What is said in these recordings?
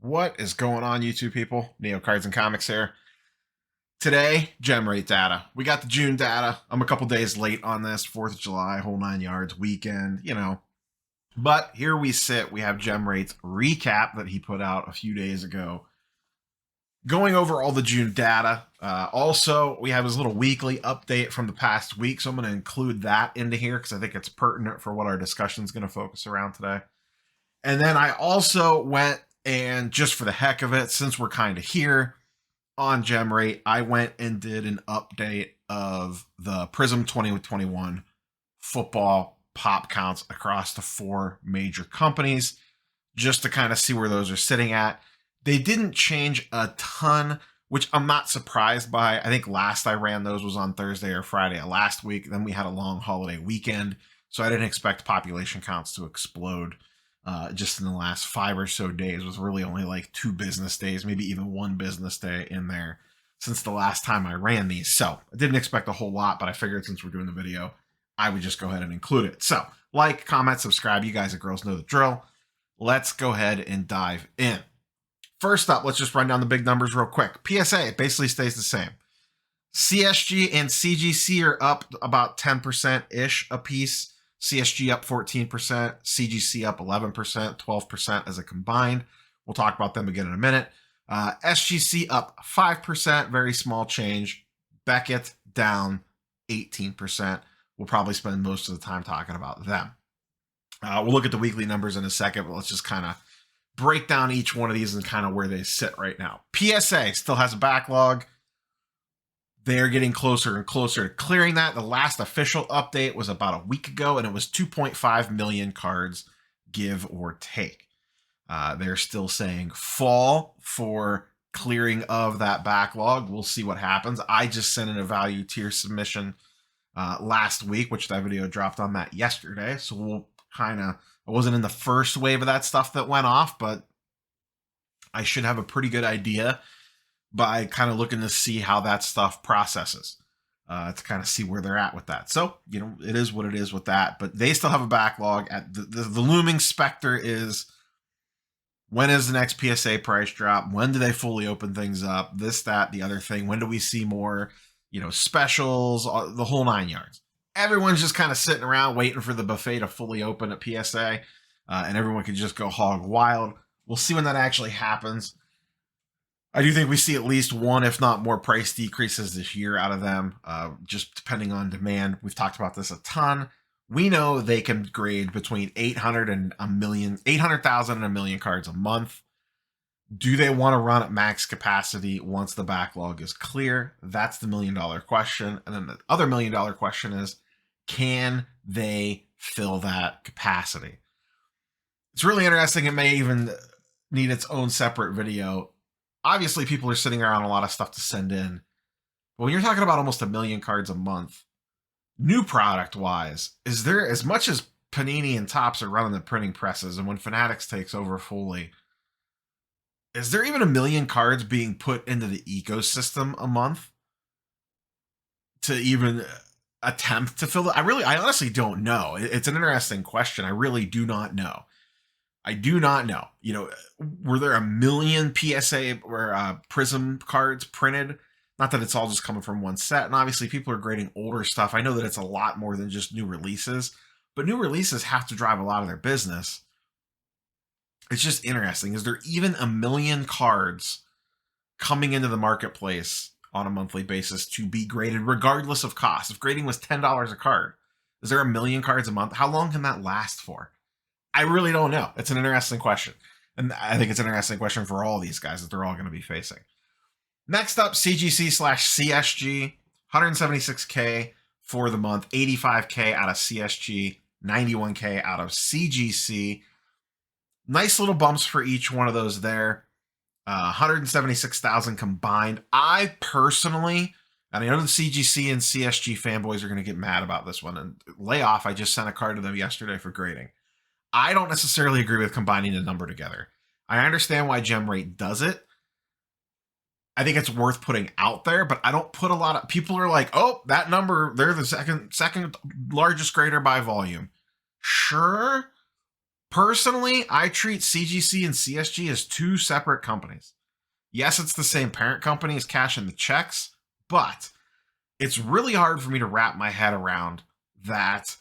What is going on, YouTube people? Neo Cards and Comics here. Today, gem rate data. We got the June data. I'm a couple days late on this. 4th of July, whole 9 yards, weekend, But here we sit. We have gem rates recap that he put out a few days ago. Going over all the June data. Also, we have his little weekly update from the past week. So I'm going to include that into here because I think it's pertinent for what our discussion is going to focus around today. And then I also went and just for the heck of it, since we're kind of here on gem rate, I went and did an update of the Prism 2021 football pop counts across the 4 major companies just to kind of see where those are sitting at. They didn't change a ton, which I'm not surprised by. I think last I ran those was on Thursday or Friday of last week. Then we had a long holiday weekend, so I didn't expect population counts to explode. Just in the last 5 or so days, was really only like 2 business days, maybe even 1 business day in there since the last time I ran these. So I didn't expect a whole lot, but I figured since we're doing the video, I would just go ahead and include it. So like, comment, subscribe. You guys and girls know the drill. Let's go ahead and dive in. First up, let's just run down the big numbers real quick. PSA basically stays the same. CSG and CGC are up about 10%-ish a piece. CSG up 14%, CGC up 11%, 12% as a combined. We'll talk about them again in a minute. SGC up 5%, very small change. Beckett down 18%. We'll probably spend most of the time talking about them. We'll look at the weekly numbers in a second, but let's just kind of break down each one of these and kind of where they sit right now. PSA still has a backlog. They're getting closer and closer to clearing that. The last official update was about a week ago, and it was 2.5 million cards, give or take. They're still saying fall for clearing of that backlog. We'll see what happens. I just sent in a value tier submission last week, which that video dropped on that yesterday. So we'll I wasn't in the first wave of that stuff that went off, but I should have a pretty good idea by kind of looking to see how that stuff processes, to kind of see where they're at with that. So, it is what it is with that, but they still have a backlog. At the looming specter is, when is the next PSA price drop? When do they fully open things up? This, that, the other thing. When do we see more, specials, the whole 9 yards? Everyone's just kind of sitting around waiting for the buffet to fully open at PSA, and everyone can just go hog wild. We'll see when that actually happens. I do think we see at least one, if not more, price decreases this year out of them, just depending on demand. We've talked about this a ton. We know they can grade between 800,000 and 1 million cards a month. Do they want to run at max capacity once the backlog is clear? That's the $1 million question. And then the other $1 million question is, can they fill that capacity? It's really interesting. It may even need its own separate video. Obviously, people are sitting around a lot of stuff to send in. But when you're talking about almost 1 million cards a month, new product-wise, is there, as much as Panini and Topps are running the printing presses, and when Fanatics takes over fully, is there even 1 million cards being put into the ecosystem a month to even attempt to fill it? I honestly don't know. It's an interesting question. I really do not know. I do not know. Were there 1 million PSA or Prism cards printed? Not that it's all just coming from one set. And obviously people are grading older stuff. I know that it's a lot more than just new releases, but new releases have to drive a lot of their business. It's just interesting. Is there even 1 million cards coming into the marketplace on a monthly basis to be graded regardless of cost? If grading was $10 a card, is there 1 million cards a month? How long can that last for? I really don't know. It's an interesting question. And I think it's an interesting question for all these guys that they're all going to be facing. Next up, CGC/CSG, 176K for the month, 85K out of CSG, 91K out of CGC. Nice little bumps for each one of those there. 176,000 combined. I personally, and I know the CGC and CSG fanboys are going to get mad about this one. And layoff, I just sent a card to them yesterday for grading. I don't necessarily agree with combining the number together. I understand why gem rate does it. I think it's worth putting out there, but I don't put a lot of people are like, oh, that number, they're the second largest grader by volume. Sure, Personally, I treat CGC and CSG as two separate companies. Yes, it's the same parent company as cashing the checks, but it's really hard for me to wrap my head around that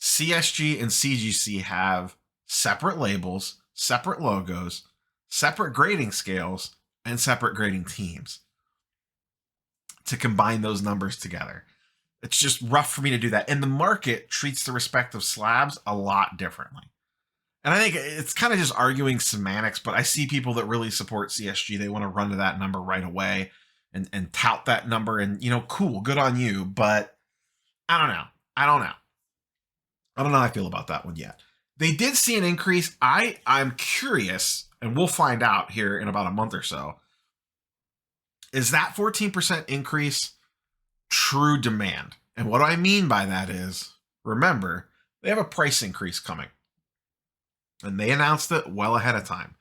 CSG and CGC have separate labels, separate logos, separate grading scales, and separate grading teams. To combine those numbers together, it's just rough for me to do that. And the market treats the respective slabs a lot differently. And I think it's kind of just arguing semantics, but I see people that really support CSG. They want to run to that number right away and tout that number. And, you know, cool, good on you. But I don't know. I don't know how I feel about that one yet. They did see an increase. I'm curious, and we'll find out here in about a month or so. Is that 14% increase true demand? And what I mean by that is, remember, they have a price increase coming. And they announced it well ahead of time.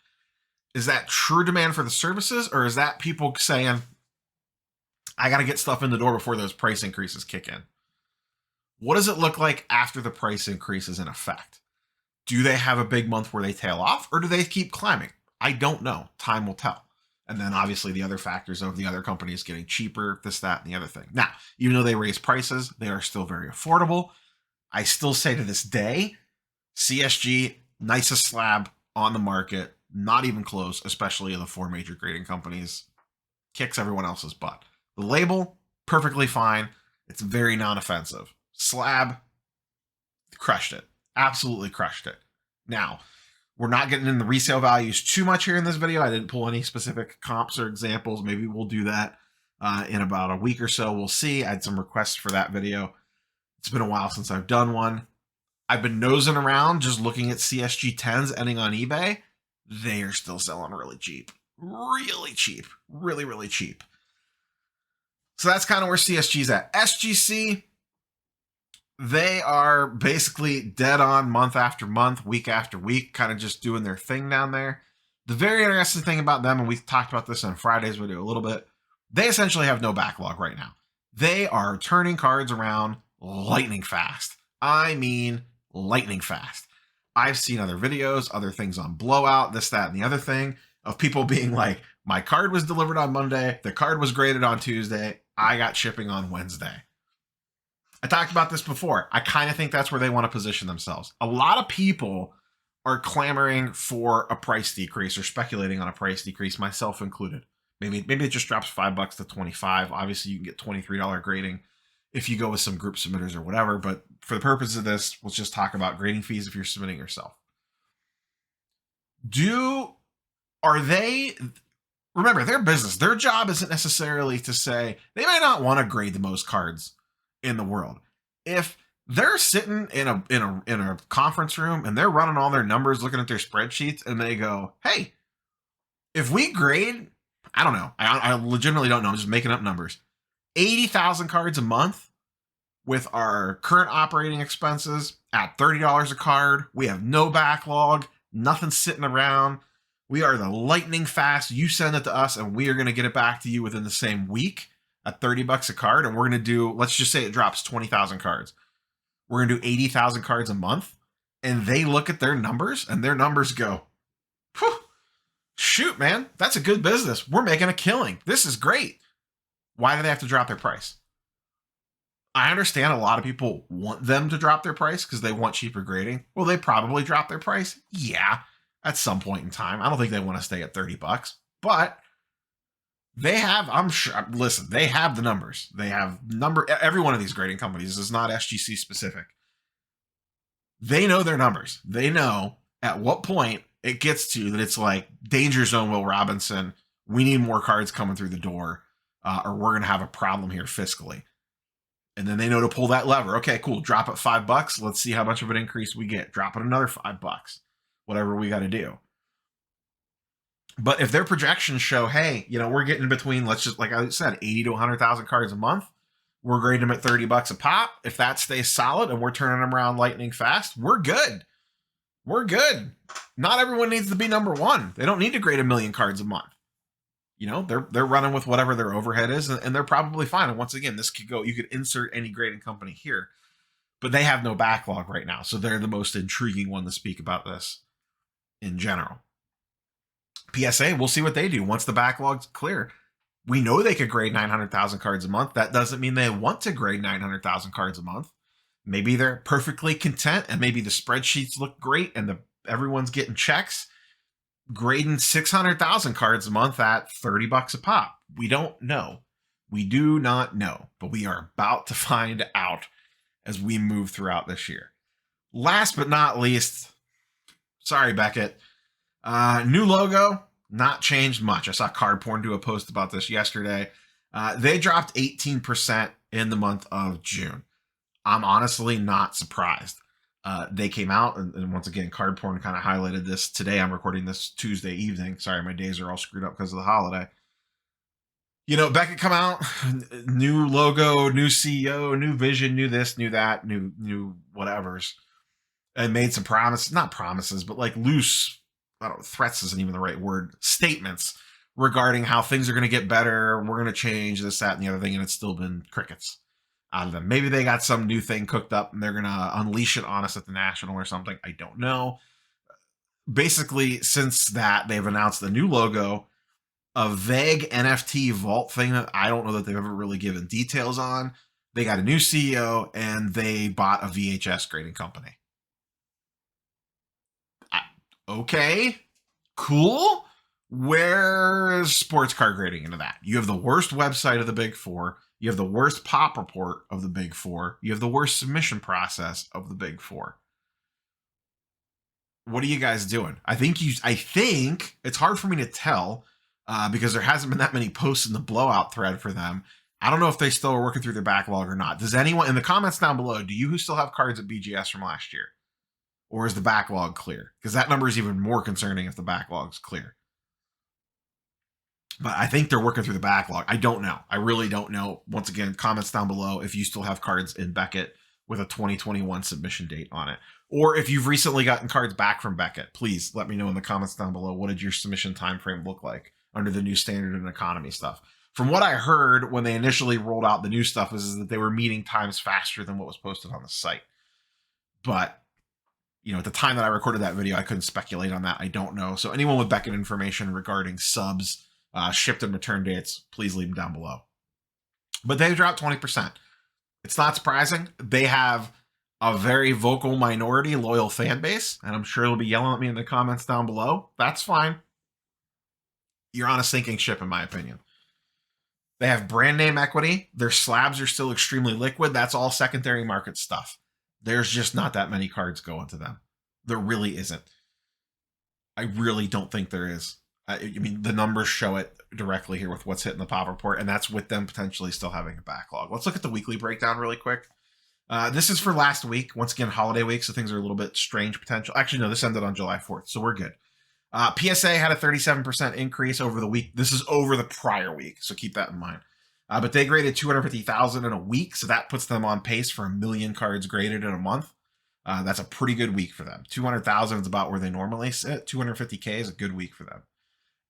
Is that true demand for the services, or is that people saying, I got to get stuff in the door before those price increases kick in? What does it look like after the price increase is in effect? Do they have a big month where they tail off, or do they keep climbing? I don't know. Time will tell. And then obviously the other factors of the other companies getting cheaper, this, that, and the other thing. Now, even though they raise prices, they are still very affordable. I still say to this day, CSG, nicest slab on the market, not even close, especially of the four major grading companies, kicks everyone else's butt. The label, perfectly fine. It's very non-offensive. Slab, crushed it. Absolutely crushed it. Now, we're not getting into resale values too much here in this video. I didn't pull any specific comps or examples. Maybe we'll do that in about a week or so. We'll see. I had some requests for that video. It's been a while since I've done one. I've been nosing around, just looking at CSG 10s ending on eBay. They are still selling really cheap. Really cheap. Really, really cheap. So that's kind of where CSG's at. SGC, they are basically dead on month after month, week after week, kind of just doing their thing down there. The very interesting thing about them, and we talked about this on Friday's video a little bit, they essentially have no backlog right now. They are turning cards around lightning fast. I mean, lightning fast. I've seen other videos, other things on Blowout, this, that, and the other thing, of people being like, my card was delivered on Monday, the card was graded on Tuesday, I got shipping on Wednesday. I talked about this before. I kind of think that's where they want to position themselves. A lot of people are clamoring for a price decrease or speculating on a price decrease, myself included. Maybe it just drops $5 to $25. Obviously, you can get $23 grading if you go with some group submitters or whatever. But for the purpose of this, let's just talk about grading fees if you're submitting yourself. Remember, their business, their job isn't necessarily to say, they may not want to grade the most cards in the world. If they're sitting in a conference room and they're running all their numbers, looking at their spreadsheets, and they go, hey, if we grade, I don't know, I legitimately don't know, I'm just making up numbers, 80,000 cards a month with our current operating expenses at $30 a card, we have no backlog, nothing sitting around, we are the lightning fast, you send it to us and we are going to get it back to you within the same week at $30 a card, and we're going to do, let's just say it drops 20,000 cards. We're going to do 80,000 cards a month, and they look at their numbers, and their numbers go, shoot, man, that's a good business. We're making a killing. This is great. Why do they have to drop their price? I understand a lot of people want them to drop their price because they want cheaper grading. Will they probably drop their price? Yeah, at some point in time. I don't think they want to stay at $30, but they have, I'm sure, listen, they have the numbers. They have every one of these grading companies is not SGC specific. They know their numbers. They know at what point it gets to that it's like danger zone, Will Robinson. We need more cards coming through the door or we're going to have a problem here fiscally. And then they know to pull that lever. Okay, cool. Drop it $5. Let's see how much of an increase we get. Drop it another $5. Whatever we got to do. But if their projections show, hey, you know, we're getting between, let's just, like I said, 80 to 100,000 cards a month. We're grading them at $30 a pop. If that stays solid and we're turning them around lightning fast, we're good. We're good. Not everyone needs to be number one. They don't need to grade 1 million cards a month. You know, they're running with whatever their overhead is, and they're probably fine. And once again, this could go, you could insert any grading company here, but they have no backlog right now. So they're the most intriguing one to speak about this. in general. PSA, we'll see what they do once the backlog's clear. We know they could grade 900,000 cards a month. That doesn't mean they want to grade 900,000 cards a month. Maybe they're perfectly content and maybe the spreadsheets look great and everyone's getting checks. Grading 600,000 cards a month at $30 a pop. We don't know. We do not know, but we are about to find out as we move throughout this year. Last but not least, sorry, Beckett. New logo, not changed much. I saw Card Porn do a post about this yesterday. They dropped 18% in the month of June. I'm honestly not surprised. They came out, and once again, Card Porn kind of highlighted this today. I'm recording this Tuesday evening. Sorry, my days are all screwed up because of the holiday. You know, Beckett come out, new logo, new CEO, new vision, new this, new that, new whatevers, and made some promises, not promises, but like loose, I don't know, threats isn't even the right word, statements regarding how things are going to get better, we're going to change this, that, and the other thing, and it's still been crickets out of them. Maybe they got some new thing cooked up and they're going to unleash it on us at the National or something. I don't know. Basically, since that, they've announced the new logo, a vague NFT vault thing that I don't know that they've ever really given details on. They got a new CEO and they bought a VHS grading company. Okay, cool. Where is sports card grading into that? You have the worst website of the big four. You have the worst pop report of the big four. You have the worst submission process of the big four. What are you guys doing? I think it's hard for me to tell because there hasn't been that many posts in the blowout thread for them. I don't know if they still are working through their backlog or not. Does anyone in the comments down below, do you still have cards at BGS from last year? Or is the backlog clear? Because that number is even more concerning if the backlog's clear. But I think they're working through the backlog. I don't know. I really don't know. Once again, comments down below if you still have cards in Beckett with a 2021 submission date on it. Or if you've recently gotten cards back from Beckett, please let me know in the comments down below. What did your submission time frame look like under the new standard and economy stuff? From what I heard when they initially rolled out the new stuff is that they were meeting times faster than what was posted on the site. But you know, at the time that I recorded that video, I couldn't speculate on that. I don't know. So anyone with Beckett information regarding subs, shipped and return dates, please leave them down below. But they dropped 20%. It's not surprising. They have a very vocal minority, loyal fan base, and I'm sure they'll be yelling at me in the comments down below. That's fine. You're on a sinking ship, in my opinion. They have brand name equity. Their slabs are still extremely liquid. That's all secondary market stuff. There's just not that many cards going to them. There really isn't. I really don't think there is. I mean, the numbers show it directly here with what's hitting the pop report, and that's with them potentially still having a backlog. Let's look at the weekly breakdown really quick. This is for last week. Once again, holiday week, so things are a little bit strange potential. Actually, no, this ended on July 4th, so we're good. PSA had a 37% increase over the week. This is over the prior week, so keep that in mind. But they graded 250,000 in a week, so that puts them on pace for 1 million cards graded in a month. That's a pretty good week for them. 200,000 is about where they normally sit. 250K is a good week for them.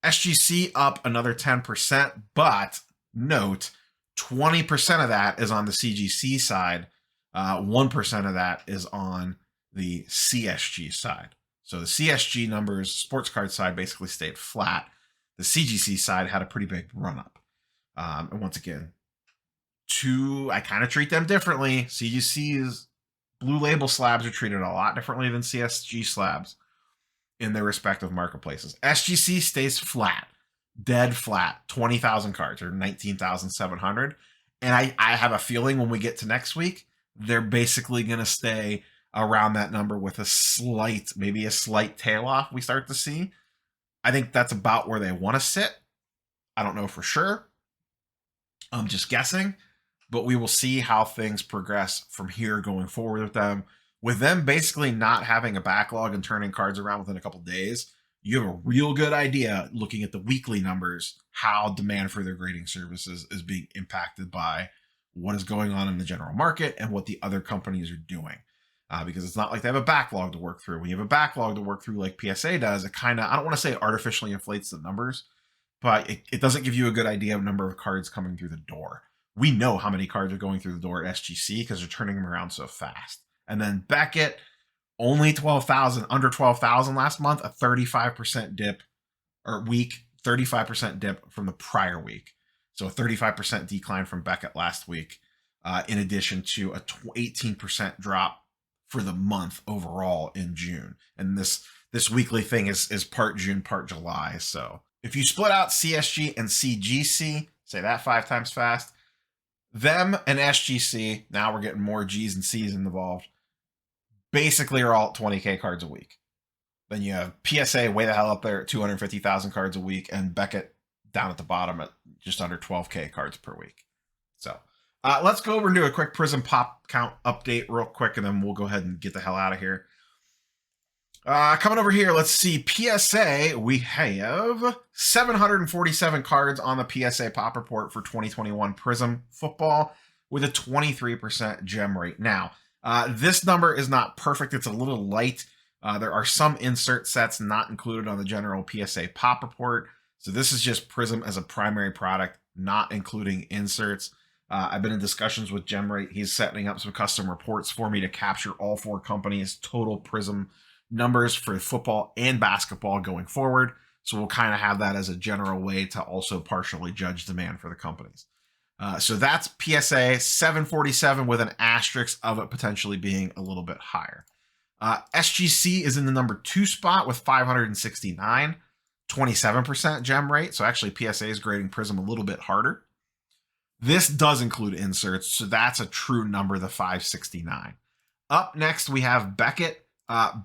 SGC up another 10%, but note 20% of that is on the CGC side. 1% of that is on the CSG side. So the CSG numbers, sports card side, basically stayed flat. The CGC side had a pretty big run up. And once again, I kind of treat them differently. CGC's blue label slabs are treated a lot differently than CSG slabs in their respective marketplaces. SGC stays flat, dead flat, 20,000 cards or 19,700. And I have a feeling when we get to next week, they're basically going to stay around that number with maybe a slight tail off we start to see. I think that's about where they want to sit. I don't know for sure. I'm just guessing, but we will see how things progress from here going forward with them. With them basically not having a backlog and turning cards around within a couple days, you have a real good idea looking at the weekly numbers, how demand for their grading services is being impacted by what is going on in the general market and what the other companies are doing. Because it's not like they have a backlog to work through. When you have a backlog to work through like PSA does, it kind of, I don't want to say it artificially inflates the numbers, but it doesn't give you a good idea of number of cards coming through the door. We know how many cards are going through the door at SGC because they're turning them around so fast. And then Beckett only 12,000, under 12,000 last month, a 35% dip, or week, 35% dip from the prior week. So a 35% decline from Beckett last week, in addition to a 18% drop for the month overall in June. And this weekly thing is part June, part July. So if you split out CSG and CGC, say that 5 times fast, them and SGC, now we're getting more G's and C's involved, basically are all at 20K cards a week. Then you have PSA way the hell up there at 250,000 cards a week, and Beckett down at the bottom at just under 12K cards per week. So let's go over and do a quick Prism pop count update real quick, and then we'll go ahead and get the hell out of here. Coming over here, let's see. PSA, we have 747 cards on the PSA pop report for 2021 Prism football with a 23% gem rate. Now, this number is not perfect. It's a little light. There are some insert sets not included on the general PSA pop report. So this is just Prism as a primary product, not including inserts. I've been in discussions with GemRate. He's setting up some custom reports for me to capture all 4 companies' total Prism numbers for football and basketball going forward. So we'll kind of have that as a general way to also partially judge demand for the companies. So that's PSA 747 with an asterisk of it potentially being a little bit higher. SGC is in the number 2 spot with 569, 27% gem rate. So actually PSA is grading Prism a little bit harder. This does include inserts, so that's a true number, the 569. Up next, we have Beckett.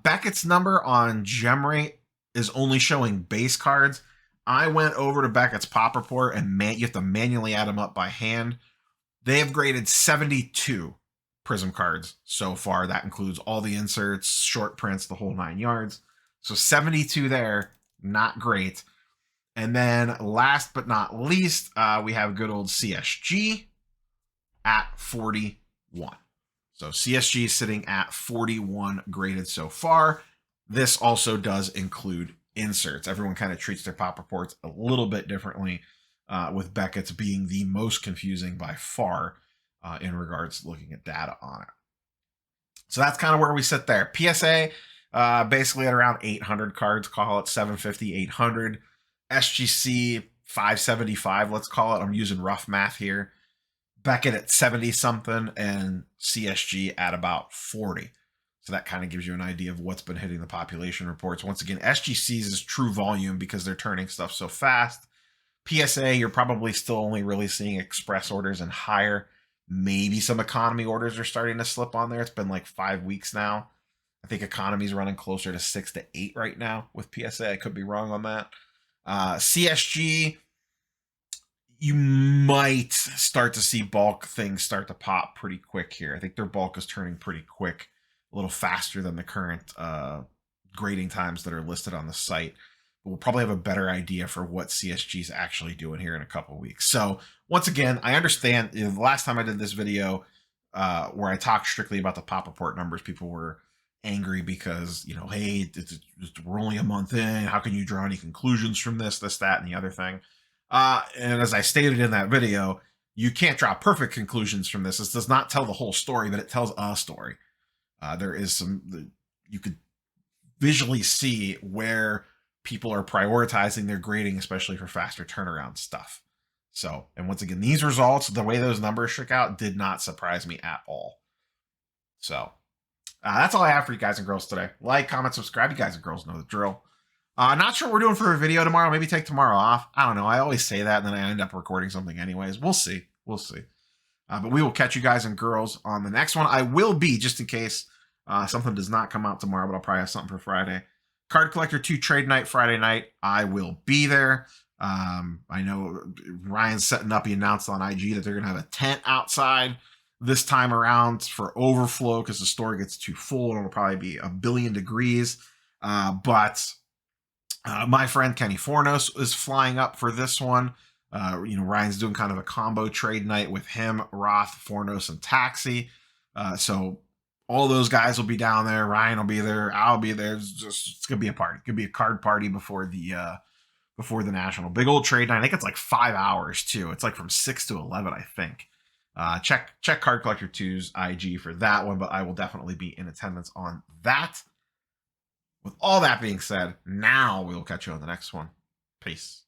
Beckett's number on gem rate is only showing base cards. I went over to Beckett's pop report, and you have to manually add them up by hand. They have graded 72 Prism cards so far. That includes all the inserts, short prints, the whole 9 yards. So 72 there, not great. And then last but not least, we have good old CSG at 41. So CSG is sitting at 41 graded so far. This also does include inserts. Everyone kind of treats their pop reports a little bit differently, with Beckett's being the most confusing by far in regards to looking at data on it. So that's kind of where we sit there. PSA, basically at around 800 cards, call it 750, 800. SGC, 575, let's call it. I'm using rough math here. Beckett at 70 something, and CSG at about 40. So that kind of gives you an idea of what's been hitting the population reports. Once again, SGC's is true volume because they're turning stuff so fast. PSA, you're probably still only really seeing express orders and higher. Maybe some economy orders are starting to slip on there. It's been like 5 weeks now. I think economy's running closer to 6 to 8 right now with PSA. I could be wrong on that. CSG, you might start to see bulk things start to pop pretty quick here. I think their bulk is turning pretty quick, a little faster than the current grading times that are listed on the site. But we'll probably have a better idea for what CSG is actually doing here in a couple of weeks. So once again, I understand the last time I did this video where I talked strictly about the pop report numbers, people were angry because, you know, hey, we're only a month in. How can you draw any conclusions from this, that, and the other thing? And as I stated in that video, you can't draw perfect conclusions from this. This does not tell the whole story, but it tells a story. There is you could visually see where people are prioritizing their grading, especially for faster turnaround stuff. So, and once again, these results, the way those numbers shook out, did not surprise me at all. So, that's all I have for you guys and girls today. Like, comment, subscribe. You guys and girls know the drill. Not sure what we're doing for a video tomorrow. Maybe take tomorrow off. I don't know. I always say that, and then I end up recording something anyways. We'll see. We'll see. But we will catch you guys and girls on the next one. I will be, just in case something does not come out tomorrow, but I'll probably have something for Friday. Card Collector 2 Trade Night Friday night. I will be there. I know Ryan's setting up. He announced on IG that they're going to have a tent outside this time around for overflow because the store gets too full. It'll probably be 1 billion degrees. But my friend Kenny Fornos is flying up for this one. Ryan's doing kind of a combo trade night with him, Roth, Fornos, and Taxi. So all those guys will be down there. Ryan will be there. I'll be there. It's gonna be a party. It's gonna be a card party before the national. Big old trade night. I think it's like 5 hours too. It's like from 6 to 11, I think. Check Card Collector 2's IG for that one, but I will definitely be in attendance on that. With all that being said, now we will catch you on the next one. Peace.